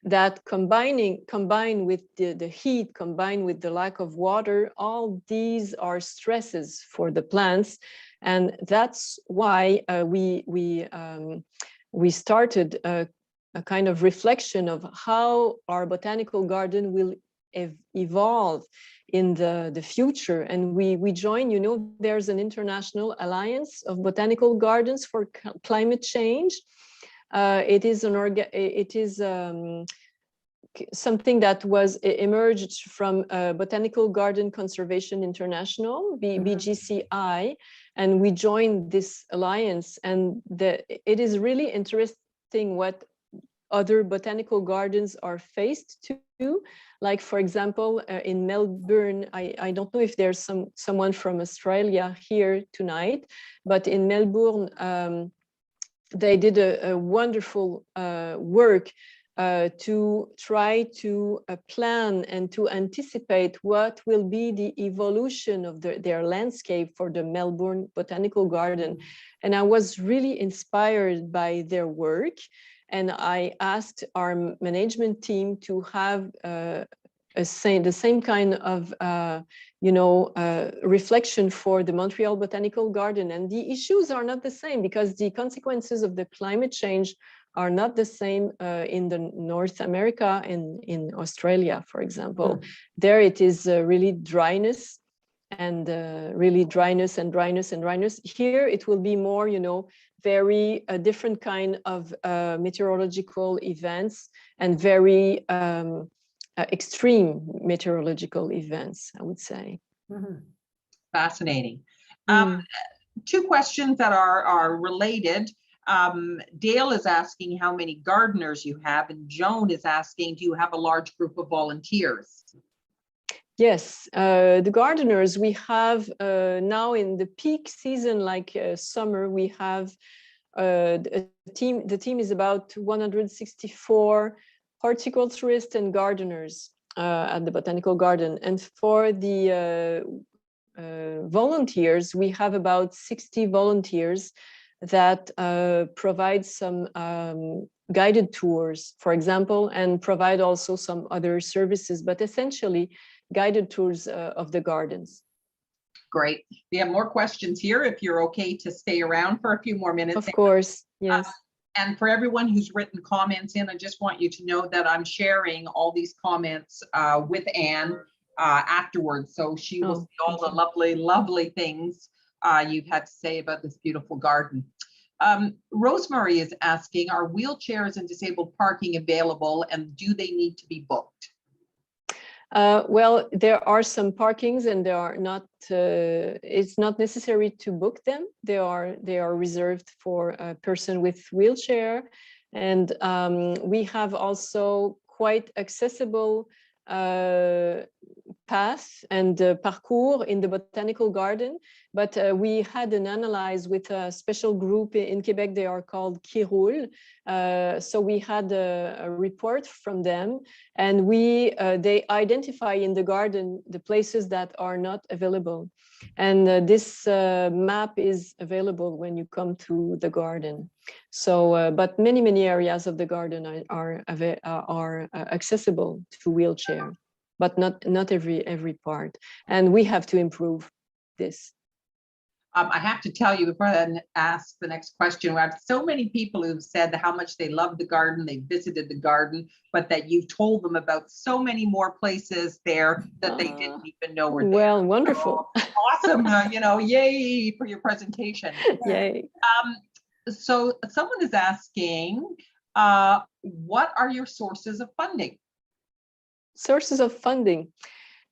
that combine with the heat, combined with the lack of water, all these are stresses for the plants. And that's why we started a kind of reflection of how our botanical garden will evolve in the future. And we join, there's an international alliance of botanical gardens for climate change. It is something that was emerged from Botanical Garden Conservation International, BGCI, and we joined this alliance. And it is really interesting what other botanical gardens are faced to. Like, for example, in Melbourne, I don't know if there's someone from Australia here tonight, but in Melbourne, they did a wonderful work to try to plan and to anticipate what will be the evolution of their landscape for the Melbourne Botanical Garden. And I was really inspired by their work. And I asked our management team to have the same kind of reflection for the Montreal Botanical Garden. And the issues are not the same because the consequences of the climate change are not the same in the North America and in Australia, for example. There it is really dryness and really dryness. Here it will be more, very different kind of meteorological events and very extreme meteorological events, I would say.
Fascinating. Two questions that are related. Dale is asking how many gardeners you have, and Joan is asking, do you have a large group of volunteers?
Yes, the gardeners we have now in the peak season, like summer, we have the team is about 164 horticulturists and gardeners at the Botanical Garden. And for the volunteers, we have about 60 volunteers that provide some guided tours, for example, and provide also some other services, but essentially guided tours of the gardens.
Great. We have more questions here if you're okay to stay around for a few more minutes.
Of course, yes.
And for everyone who's written comments in, I just want you to know that I'm sharing all these comments with Anne afterwards. So she will see all the lovely, lovely things you've had to say about this beautiful garden. Rosemary is asking, are wheelchairs and disabled parking available, and do they need to be booked?
Well, there are some parkings, and they are not. It's not necessary to book them. They are reserved for a person with wheelchair, and we have also quite accessible path and parcours in the botanical garden. But we had an analyze with a special group in Quebec. They are called Qui Roule. So we had a report from them, and they identify in the garden the places that are not available. And this map is available when you come to the garden. So, but many areas of the garden are accessible to wheelchair, but not every part. And we have to improve this.
I have to tell you before I ask the next question, we have so many people who've said how much they love the garden, they visited the garden, but that you've told them about so many more places there that they didn't even know were there.
Well, wonderful.
So, awesome, yay for your presentation.
Yay.
So someone is asking, what are your sources of funding?
Sources of funding.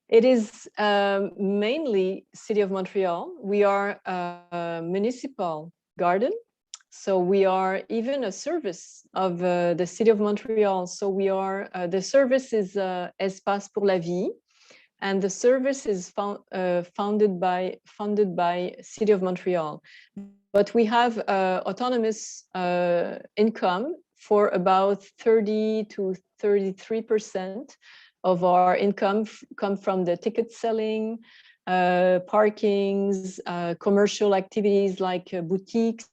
It is mainly City of Montreal. We are a municipal garden, so we are even a service of the City of Montreal. So we are, the service is Espace pour la Vie, and the service is funded by City of Montreal. But we have autonomous income for about 30 to 33% of our income come from the ticket selling, parkings, commercial activities like boutiques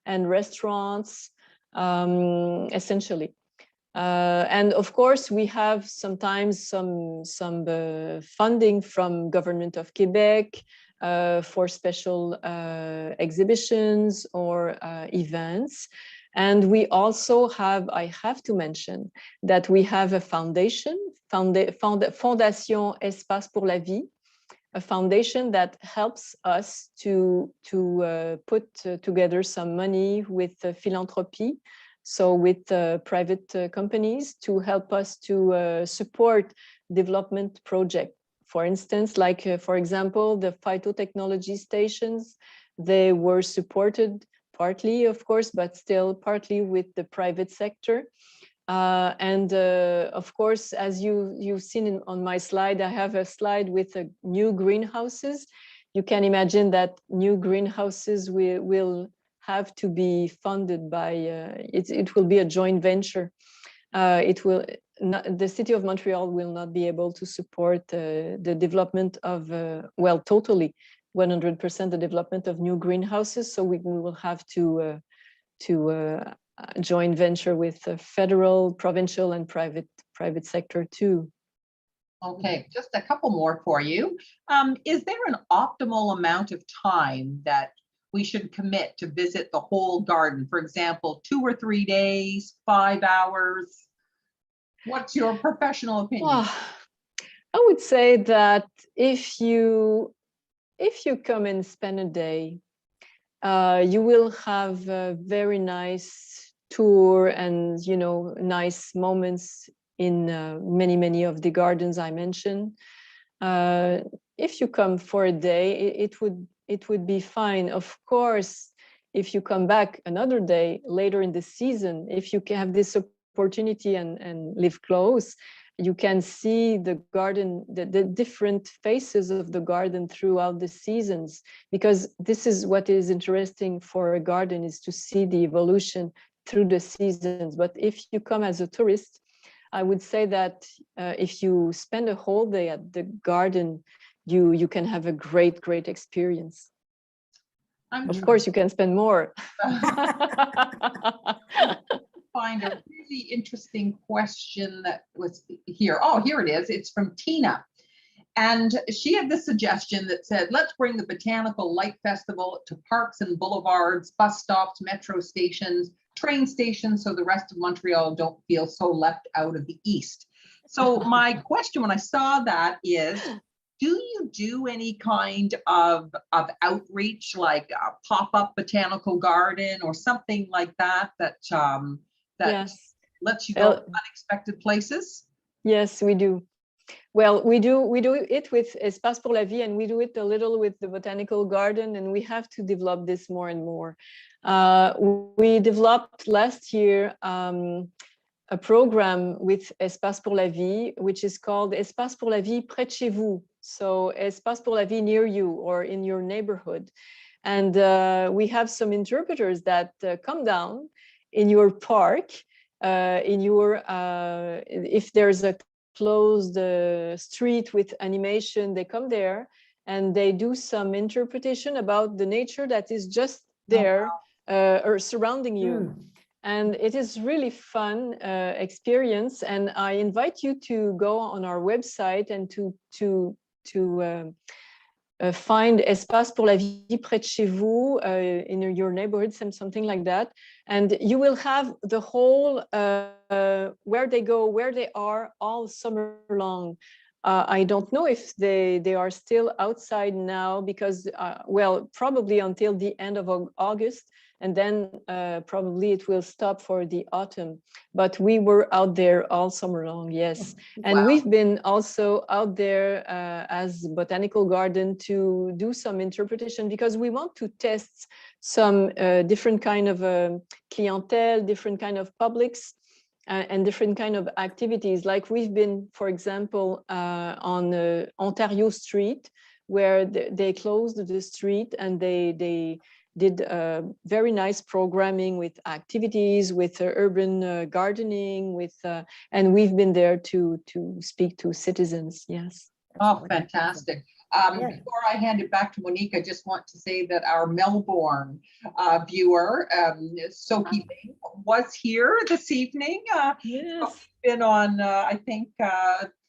and restaurants, essentially. And of course, we have sometimes some funding from Government of Quebec for special exhibitions or events. And we also have, I have to mention that we have a foundation, Fondation Espace pour la Vie, a foundation that helps us to put together some money with philanthropy, so with private companies to help us to support development projects. For instance, like, for example, the phytotechnology stations, they were supported partly, of course, but still partly with the private sector. And of course, as you've seen on my slide, I have a slide with new greenhouses. You can imagine that new greenhouses will have to be funded by, it will be a joint venture. The City of Montreal will not be able to support the development of, well, totally 100% the development of new greenhouses. So we will have to joint venture with federal, provincial, and private sector too.
Okay, just a couple more for you. Is there an optimal amount of time that we should commit to visit the whole garden? For example, 2 or 3 days, 5 hours? What's your professional opinion?
Well, I would say that if you come and spend a day, you will have a very nice tour and, nice moments in many of the gardens I mentioned. If you come for a day, it would be fine. Of course, if you come back another day later in the season, if you can have this opportunity and live close, you can see the garden, the different phases of the garden throughout the seasons, because this is what is interesting for a garden, is to see the evolution through the seasons. But if you come as a tourist, I would say that if you spend a whole day at the garden, you can have a great experience. Of course, you can spend more.
Find a really interesting question that was here. Oh, here it is. It's from Tina. And she had this suggestion that said, let's bring the Botanical Light Festival to parks and boulevards, bus stops, metro stations, train station so the rest of Montreal don't feel so left out of the east. So my question when I saw that is, do you do any kind of outreach, like a pop-up botanical garden or something like that, that
Yes.
lets you go to unexpected places?
Yes, we do. Well, we do it with Espace pour la Vie, and we do it a little with the Botanical Garden, and we have to develop this more and more. We developed last year a program with Espace pour la Vie, which is called Espace pour la Vie près de chez vous. So Espace pour la Vie near you or in your neighborhood. And we have some interpreters that come down in your park, if there's a closed street with animation, they come there and they do some interpretation about the nature that is just there or surrounding you. And it is really fun experience. And I invite you to go on our website and to find Espace pour la Vie près de chez vous in your neighborhood, something like that. And you will have the whole where they go, where they are all summer long. I don't know if they are still outside now because, well, probably until the end of August. And then probably it will stop for the autumn. But we were out there all summer long, yes. And we've been also out there as Botanical Garden to do some interpretation because we want to test some different kind of clientele, different kind of publics, and different kind of activities. Like we've been, for example, on Ontario Street, where they closed the street and they did very nice programming with activities, with urban gardening, and we've been there to speak to citizens. Yes.
Oh, fantastic. Before I hand it back to Monique, I just want to say that our Melbourne viewer, Sophie, was here this evening.
Yes.
Been on, I think,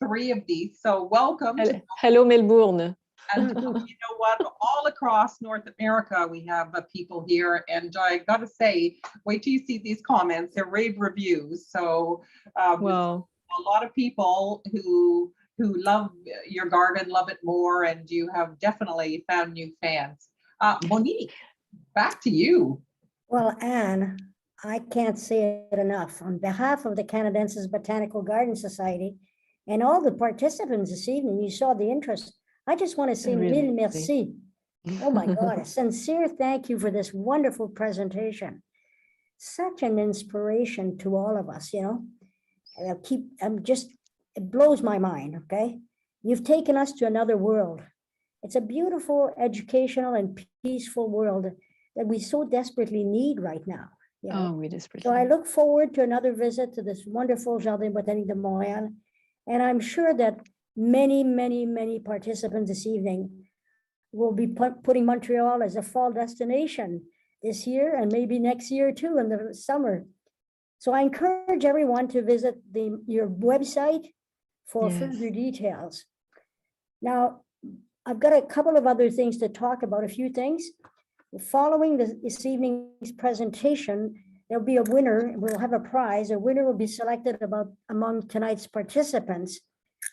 3 of these. So welcome.
Hello, Melbourne.
And you know what? All across North America, we have people here. And I got to say, wait till you see these comments. They're rave reviews. So
Wow.
A lot of people who love your garden, love it more, and you have definitely found new fans. Monique, back to you.
Well, Anne, I can't say it enough. On behalf of the Canadensis Botanical Garden Society and all the participants this evening, you saw the interest. I just want to say
Really?
mille merci. Oh my God, a sincere thank you for this wonderful presentation. Such an inspiration to all of us, you know. It blows my mind, okay? You've taken us to another world. It's a beautiful, educational, and peaceful world that we so desperately need right now. You know?
Oh, we desperately.
So I look forward to another visit to this wonderful Jardin botanique de Montréal. And I'm sure that many, many, many participants this evening will be putting Montreal as a fall destination this year and maybe next year too in the summer. So I encourage everyone to visit your website for further details. Now, I've got a couple of other things to talk about, a few things. Following this evening's presentation, there'll be a winner, we'll have a prize. A winner will be selected among tonight's participants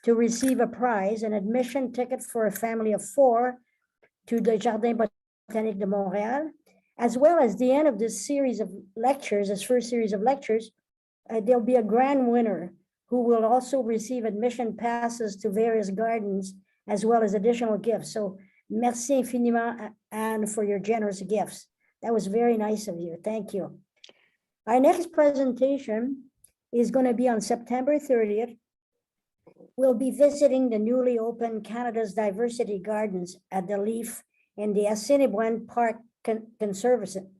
to receive a prize, an admission ticket for a family of 4 to the Jardin botanique de Montréal, as well as the end of this series of lectures, this first series of lectures, there'll be a grand winner who will also receive admission passes to various gardens, as well as additional gifts. So merci infiniment, Anne, for your generous gifts. That was very nice of you. Thank you. Our next presentation is going to be on September 30th. We'll be visiting the newly opened Canada's Diversity Gardens at the Leaf in the Assiniboine Park Conservancy.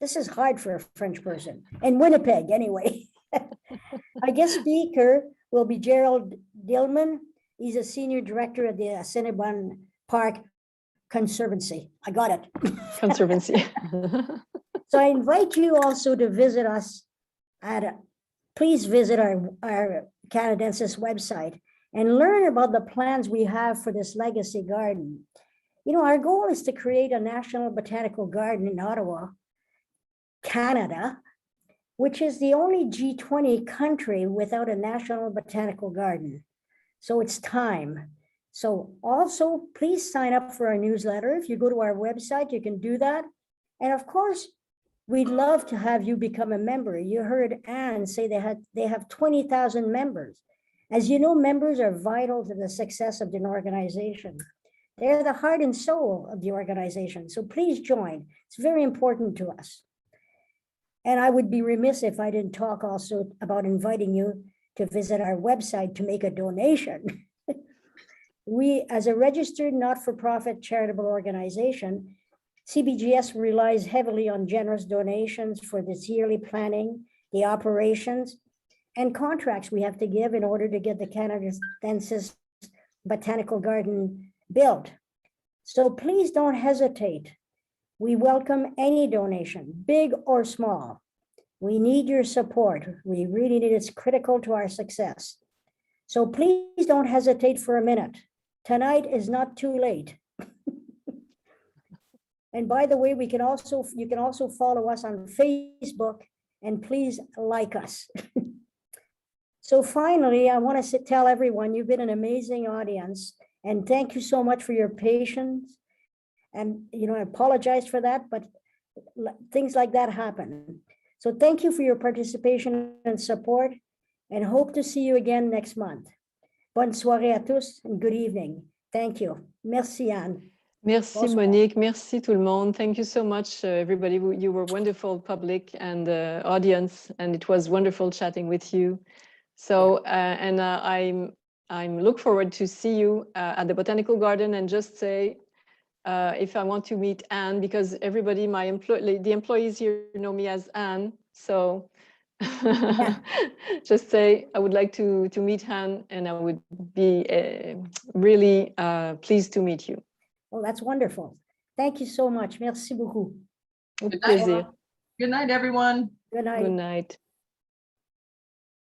This is hard for a French person. In Winnipeg, anyway. Our guest speaker will be Gerald Dillman. He's a senior director at the Assiniboine Park Conservancy. I got it.
Conservancy.
So I invite you also to visit us please visit our Canadensis website and learn about the plans we have for this legacy garden. You know, our goal is to create a national botanical garden in Ottawa, Canada, which is the only G20 country without a national botanical garden. So it's time. So also, please sign up for our newsletter. If you go to our website, you can do that. And of course, we'd love to have you become a member. You heard Anne say they have 20,000 members. As you know, members are vital to the success of an organization. They're the heart and soul of the organization. So please join. It's very important to us. And I would be remiss if I didn't talk also about inviting you to visit our website to make a donation. We, as a registered not-for-profit charitable organization, CBGS relies heavily on generous donations for this yearly planning, the operations, and contracts we have to give in order to get the Canadensis Botanical Garden built. So please don't hesitate. We welcome any donation, big or small. We need your support. We really need it. It's critical to our success. So please don't hesitate for a minute. Tonight is not too late. And by the way, you can also follow us on Facebook, and please like us. So finally, I want to tell everyone you've been an amazing audience, and thank you so much for your patience. And I apologize for that, but things like that happen. So thank you for your participation and support, and hope to see you again next month. Bonne soirée à tous and good evening. Thank you. Merci, Anne.
Merci,
Bonsoir.
Monique. Merci, tout le monde. Thank you so much, everybody. You were wonderful, public and audience, and it was wonderful chatting with you. So, I'm look forward to see you at the Botanical Garden, and just say, if I want to meet Anne, because everybody, the employees here know me as Anne. So just say, I would like to meet Anne, and I would be really pleased to meet you.
Oh, that's wonderful. Thank you so much. Merci beaucoup.
Au
Good night.
plaisir.
Good night, everyone.
Good night.
Good night.